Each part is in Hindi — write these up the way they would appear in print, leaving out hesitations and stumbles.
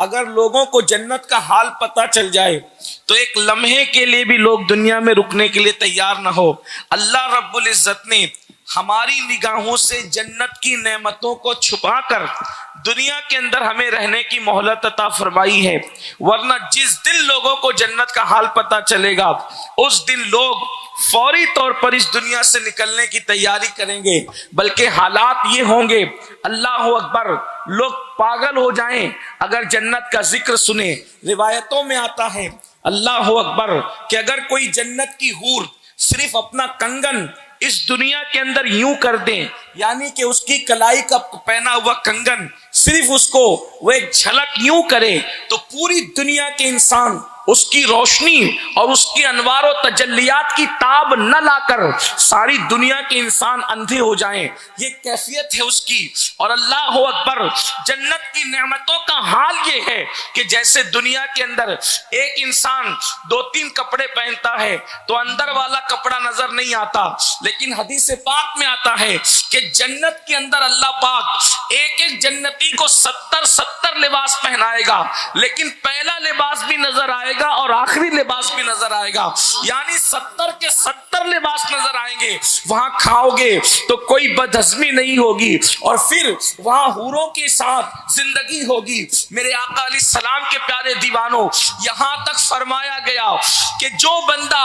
अगर लोगों को जन्नत का हाल पता चल जाए तो एक लम्हे के लिए भी लोग दुनिया में रुकने के लिए तैयार ना हो। अल्लाह रब्बुल इज्जत ने हमारी निगाहों से जन्नत की नेमतों को छुपाकर दुनिया के अंदर हमें रहने की मोहलत अता फरमाई है। वरना जिस दिन लोगों को जन्नत का हाल पता चलेगा उस दिन लोग फौरी तौर पर इस दुनिया से निकलने की तैयारी करेंगे, बल्कि हालात ये होंगे, अल्लाह अकबर, लोग पागल हो जाएं अगर जन्नत का जिक्र सुने। रिवायतों में आता है अल्लाह अकबर कि अगर कोई जन्नत की हूर सिर्फ अपना कंगन इस दुनिया के अंदर यूं कर दें, यानी कि उसकी कलाई का पहना हुआ कंगन सिर्फ उसको वो एक झलक यूं करे, तो पूरी दुनिया के इंसान उसकी रोशनी और उसकी अनवार और तजल्लियात की ताब न लाकर सारी दुनिया के इंसान अंधे हो जाएं। ये कैफियत है उसकी। और अल्लाह अकबर, जन्नत की नेमतों का हाल ये है कि जैसे दुनिया के अंदर एक इंसान 2-3 कपड़े पहनता है तो अंदर वाला कपड़ा नजर नहीं आता, लेकिन हदीस पाक में आता है कि जन्नत के अंदर अल्लाह पाक एक एक जन्नती को 70 लिबास पहनाएगा, लेकिन पहला लिबास भी नजर आएगा और आखिरी लिबास भी नजर आएगा, यानी 70 के 70 लिबास नजर आएंगे। वहां खाओगे तो कोई बदहजमी नहीं होगी और फिर वहां हूरों के साथ जिंदगी होगी। मेरे आका अलैहिस्सलाम के प्यारे दीवानों, यहां तक फरमाया गया कि जो बंदा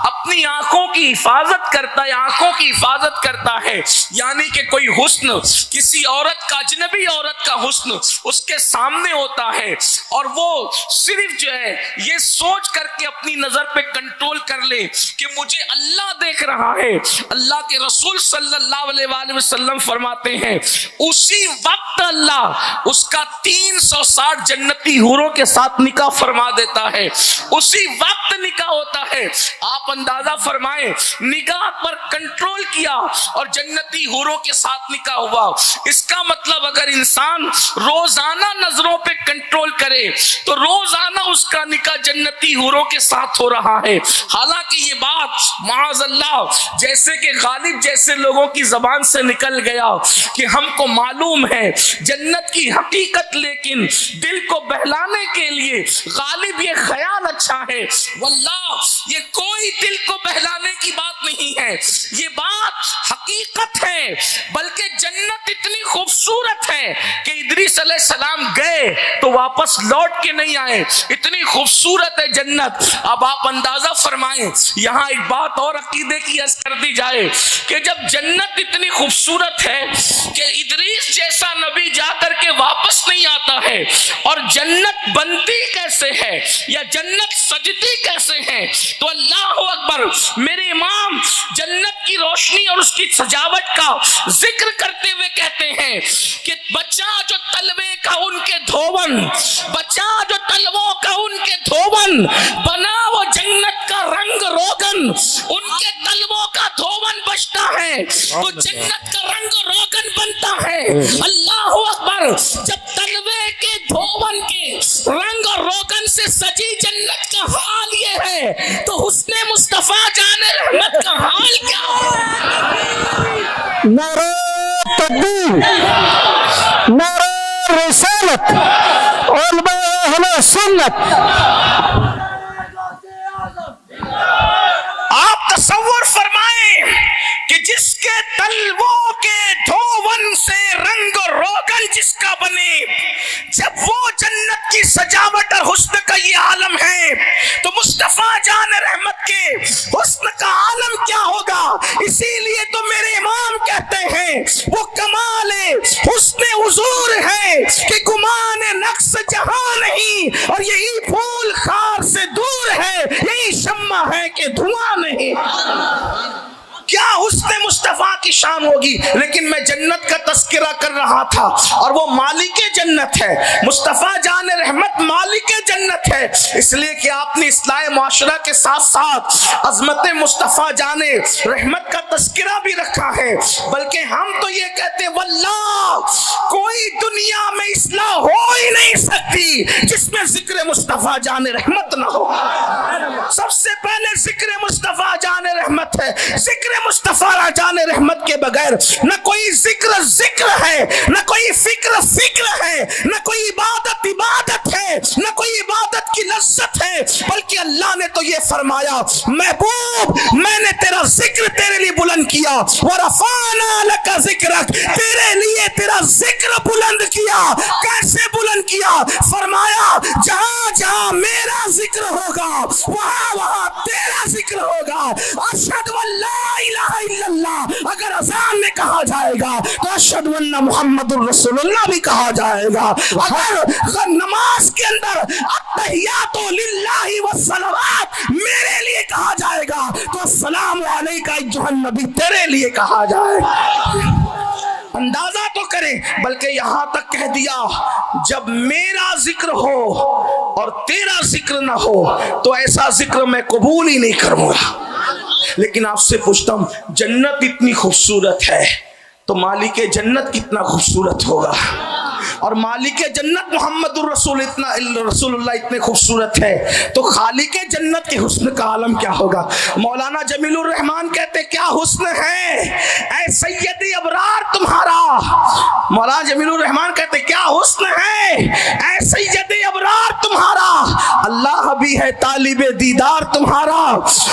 अपनी आंखों की हिफाजत करता है, आंखों की हिफाजत करता है, यानी कि कोई हुस्न, किसी औरत का, अजनबी औरत का हुस्न उसके सामने होता है और वो सिर्फ जो है ये सोच करके अपनी नजर पे कंट्रोल कर ले कि मुझे अल्लाह देख रहा है, अल्लाह के रसूल सल्लल्लाहु अलैहि वसल्लम फरमाते हैं उसी वक्त अल्लाह उसका 360 जन्नती हूरों के साथ निकाह फरमा देता है। उसी वक्त निकाह होता है। आप अंदाजा फरमाएं, निगाह पर कंट्रोल किया और जन्नती हूरों के साथ निकाह हुआ। इसका मतलब अगर इंसान रोजाना नजरों पे कंट्रोल करे तो रोजाना उसका निकाह जन्नती हूरों के साथ हो रहा है। हालांकि ये बात माअज़ल्लाह जैसे कि गालिब जैसे लोगों की जबान से निकल गया कि हमको मालूम है जन्नत की हकीकत, लेकिन दिल को बहलाने के लिए गालिब ये ख्याल अच्छा है। वल्लाह ये कोई दिल को बहलाने की बात नहीं है, ये बात हकीकत है। बल्कि जन्नत इतनी खूबसूरत है कि इदरीस अलैहिस्सलाम गए तो वापस लौट के नहीं आए, इतनी खूबसूरत है जन्नत। अब आप अंदाजा फरमाएं, यहाँ एक बात और अकीदे की अर्ज कर दी जाए कि जब जन्नत इतनी खूबसूरत है कि इदरीस जैसा नबी जाकर के वापस नहीं आता है, और जन्नत बनती कैसे है या जन्नत सजती कैसे है, तो अल्लाह अकबर, मेरे इमाम जन्नत की रोशनी और उसकी सजावट का जिक्र करते हुए कहते हैं कि बचा जो तलवे का उनके धोवन, बचा जो तलवों का उनके धोवन, बना वो जन्नत का रंग रोगन। उनके तलवों का धोवन बचता है तो जन्नत का रंग रोगन बनता है। अल्लाह अकबर, जब तलवे के धोवन के रंग और रोगन से सजी जन्नत का हाल ये है तो हुस्ने मुस्तफा जाने रहमत का हाल क्या है? नारे तकबीर, नारे रिसालत, उलमा अहले सुन्नत। आप तसव्वुर फरमाएं कि जिसके तलवों के धोवन से रंग रोगन जिसका बने, जब वो जन्नत की सजावट और हुस्न का ये आलम है तो मुस्तफा जान रहमत के हुस्न का आलम क्या होगा। इसीलिए तो मेरे इमाम कहते हैं वो कमाले हुस्न हुजूर है कि गुमान नक्श जहां नहीं, और यही फूल खार से दूर है, यही शम्मा है कि धुआं नहीं। क्या हुस्न मुस्तफा की शान होगी। लेकिन मैं जन्नत का तस्करा कर रहा था और वो मालिक जन्नत है, मुस्तफा जान रहमत मालिक जन्नत है, इसलिए कि आपने इस्लाह माशरा के साथ साथ अजमत मुस्तफ़ा जाने रहमत का तस्करा भी रखा है। बल्कि हम तो ये कहते हैं वल्लाह कोई दुनिया में इस्लाह हो ही नहीं सकती जिसमें जिक्र मुस्तफ़ा जाने रहमत ना हो। सबसे पहले जिक्र मुस्तफ़ा जाने रहमत है। जिक्र मुस्तफ़ा जाने रहमत के बगैर न कोई जिक्र है, न कोई फिक्र है, न कोई इबादत है, न कोई इबादत की लज्जत है। बल्कि अल्लाह ने तो ये फरमाया महबूब मैंने तेरा जिक्र तेरे लिए बुलंद किया, व रफ़अना लका ज़िक्रक, तेरे लिए तेरा जिक्र बुलंद किया। कैसे बुलंद किया? फरमाया जहां जहां मेरा जिक्र होगा वहां वहां तेरा जिक्र होगा। अशहदु अल्ला इलाहा इल्लल्लाह अगर अज़ान में कहा जाएगा तो अशहदु अन्ना मुहम्मदुर रसूलुल्लाह भी कहा जाएगा। अगर नमाज के अंदर अत्तहियातु लिल्लाहि वस्सलावात मेरे लिए कहा जाएगा तो अस्सलामु अलैका अय्युहन नबी तेरे लिए कहा जाएगा। अंदाजा तो करें, बल्कि यहां तक कह दिया जब मेरा जिक्र हो और तेरा जिक्र ना हो तो ऐसा जिक्र मैं कबूल ही नहीं करूंगा। लेकिन आपसे पूछता हूं जन्नत इतनी खूबसूरत है तो मालिक जन्नत कितना खूबसूरत होगा, और मालिक जन्नत मोहम्मदुर रसूलुल्लाह इतने खूबसूरत है तो खालिक जन्नत के हुस्न का आलम क्या होगा। मौलाना जमीलुर रहमान कहते क्या हुस्न है ऐ सैयदी अबरार तुम्हारा। मौलाना जमीलुर रहमान कहते क्या हुस्न है ऐ सैयदी अबरार तुम्हारा। अल्लाह भी है तालिबे दीदार तुम्हारा,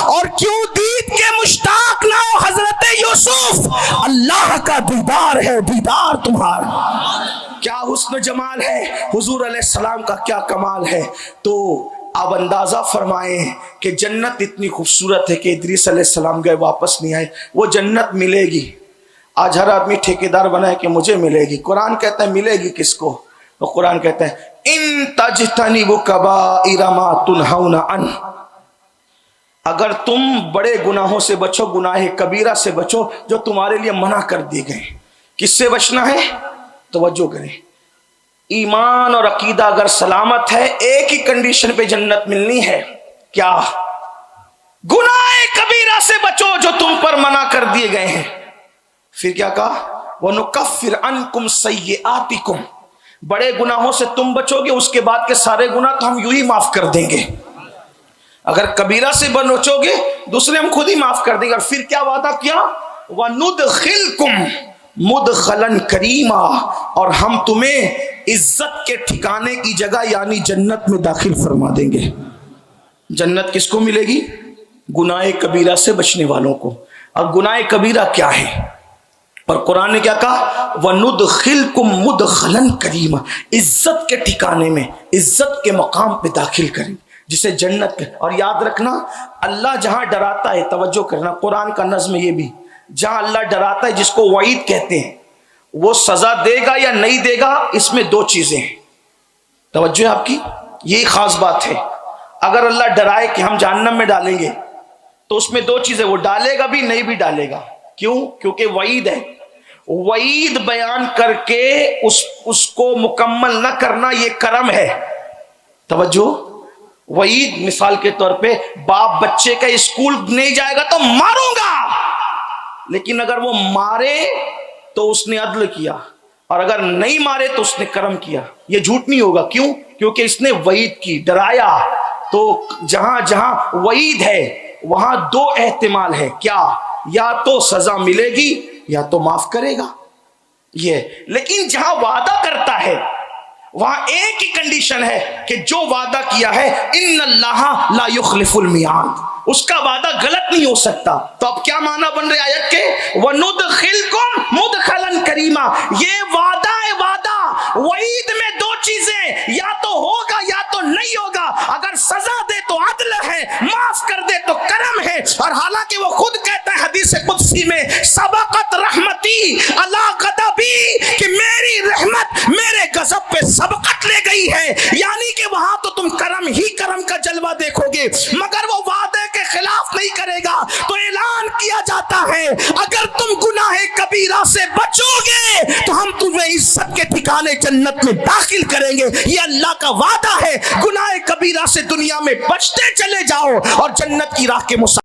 और क्यों दीद के मुश्ताक ना हो हजरत यूसुफ, अल्लाह का दीदार है दीदार तुम्हारा। क्या हुस्न जमाल है, हुजूर अलैहिस्सलाम का क्या कमाल है। तो आप अंदाजा फरमाएं कि जन्नत इतनी खूबसूरत है कि इदरीस अलैहिस्सलाम गए वापस नहीं आए। वो जन्नत मिलेगी। आज हर आदमी ठेकेदार बना है कि मुझे मिलेगी। कुरान कहता है मिलेगी किसको? तो कुरान कहता है इन तजतनिबु कबाइरा मा तुनहौना अन, अगर तुम बड़े गुनाहों से बचो, गुनाह कबीरा से बचो जो तुम्हारे लिए मना कर दिए गए। किससे बचना है? तवज्जो करें, ईमान और अकीदा अगर सलामत है एक ही कंडीशन पे जन्नत मिलनी है। क्या? गुनाह कबीरा से बचो जो तुम पर मना कर दिए गए हैं। फिर क्या कहा? वनुकफ्फिर अन्कुम सय्यिआतिकुम, बड़े गुनाहों से तुम बचोगे उसके बाद के सारे गुनाह तो हम यूं ही माफ कर देंगे। अगर कबीरा से बचोगे दूसरे हम खुद ही माफ कर देंगे। और फिर क्या वादा किया? वनुदखिलकुम मुदखलन करीमा, और हम तुम्हें इज्जत के ठिकाने की जगह यानी जन्नत में दाखिल फरमा देंगे। जन्नत किसको मिलेगी? गुनाह कबीरा से बचने वालों को। अब गुनाह कबीरा क्या है? पर कुरान ने क्या कहा? वनुदखिलकुम मुदखलन करीमा, इज्जत के ठिकाने में, इज्जत के मकाम पे दाखिल करें जिसे जन्नत के। और याद रखना अल्लाह जहां डराता है, तवज्जो करना, कुरान का नज़्म ये भी, जहां अल्लाह डराता है जिसको वईद कहते हैं, वो सजा देगा या नहीं देगा इसमें दो चीजें हैं। तवज्जो है आपकी, यही खास बात है। अगर अल्लाह डराए कि हम जहन्नम में डालेंगे तो उसमें दो चीजें, वो डालेगा भी नहीं भी डालेगा। क्यों? क्योंकि वईद है। वईद बयान करके उसको मुकम्मल न करना ये करम है। तवज्जो, वईद मिसाल के तौर पे बाप बच्चे का स्कूल नहीं जाएगा तो मारूंगा, लेकिन अगर वो मारे तो उसने अदल किया, और अगर नहीं मारे तो उसने करम किया। ये झूठ नहीं होगा। क्यों? क्योंकि इसने वईद की, डराया। तो जहां जहां वईद है वहां दो एहतिमाल है। क्या? या तो सजा मिलेगी या तो माफ करेगा ये। लेकिन जहां वादा करता है वहां एक ही कंडीशन है कि जो वादा किया है इन्नल्लाह ला युखलिफुल मियाद, उसका वादा गलत नहीं हो सकता। तो अब क्या माना बन रहे आयत के? वनुदखिलकुम मुदखलन करीमा, ये वादा है। वादा वईद में दो चीजें, या तो होगा या तो नहीं होगा। अगर सजा दे तो अदल है, माफ कर दे तो करम है। और हालांकि वो खुद कहता है हदीस कुदसी में सबकत रहमती अला गदबी, कि मेरी रहमत मेरे गजब पे सबकत ले गई है। यानी कि वहां तो तुम करम ही करम का जलवा देखोगे, मगर वो वादे के खिलाफ नहीं करेगा। तो ऐलान किया जाता है, अगर तुम गुनाह कबीरा से बचोगे तो हम तुम्हें इज्जत के ठिकाने जन्नत में दाखिल करेंगे। ये अल्लाह का वादा है। गुनाह कबीरा से दुनिया में बचते चले जाओ और जन्नत की राह के